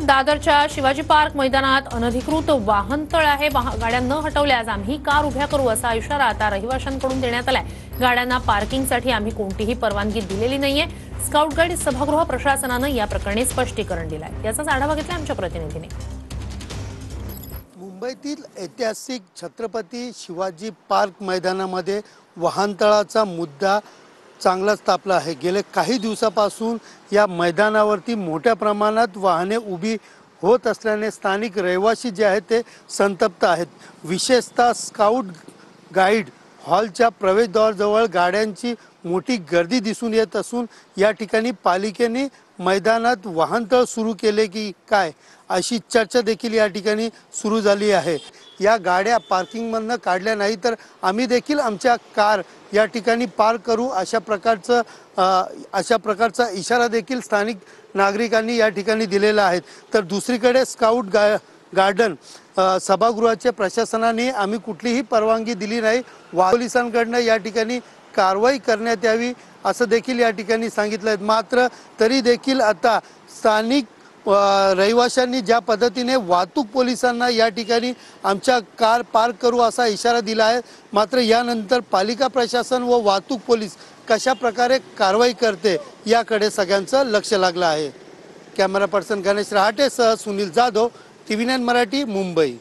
दादरच्या शिवाजी पार्क मैदानात अनधिकृत वाहनतळ आहे। गाड्या न हटवल्यास आम्ही कार उभ्या करू असा इशारा आता रहिवाशांकडून देण्यात आलाय। गाड्यांना पार्किंगसाठी आम्ही कोणतीही परवानगी दिलेली नाहीये। स्काउट गाईड सभागृह प्रशासनानं या प्रकरणी स्पष्टीकरण दिलंय। याचाच आढावा घेतला आमच्या प्रतिनिधीने। मुंबईतील ऐतिहासिक छत्रपती शिवाजी पार्क मैदानामध्ये वाहनतळाचा मुद्दा चांगलाच तापला आहे। गेले काही दिवसापासून या मैदानावरती मोठ्या प्रमाणात वाहने उभी होत असल्याने स्थानिक रहिवासी जे आहेत ते संतप्त आहेत। विशेषतः स्काउट गाईड हॉलच्या प्रवेशद्वाराजवळ गाड्यांची मोठी गर्दी दिसून येत असून या ठिकाणी पालिकेने मैदानात वाहनतळ सुरू केले की काय अशी चर्चा देखील या ठिकाणी सुरू झाली आहे। या गाड्या पार्किंगमधनं काढल्या नाही तर आम्ही देखील आमच्या कार या ठिकाणी पार्क करू अशा प्रकारचा इशारा देखील स्थानिक नागरिकांनी या ठिकाणी दिलेला आहे। तर दुसरीकडे स्काउट गार्डन सभागृहाच्या प्रशासनाने आम्ही कुठलीही परवानगी दिली नाही, पोलिसांकडून या ठिकाणी कारवाई करण्यात यावी असं देखील या ठिकाणी सांगितलं आहे। मात्र तरी देखील आता स्थानिक रहिवाशांनी ज्या पद्धतीने वाहतूक पोलिसांना या ठिकाणी आमच्या कार पार्क करू असा इशारा दिला आहे, मात्र यानंतर पालिका प्रशासन व वाहतूक पोलीस कशा प्रकारे कारवाई करते याकडे सगळ्यांचं लक्ष लागलं आहे। कॅमेरा पर्सन गणेश रहाटेसह सुनील जाधव, TV9 मराठी, मुंबई।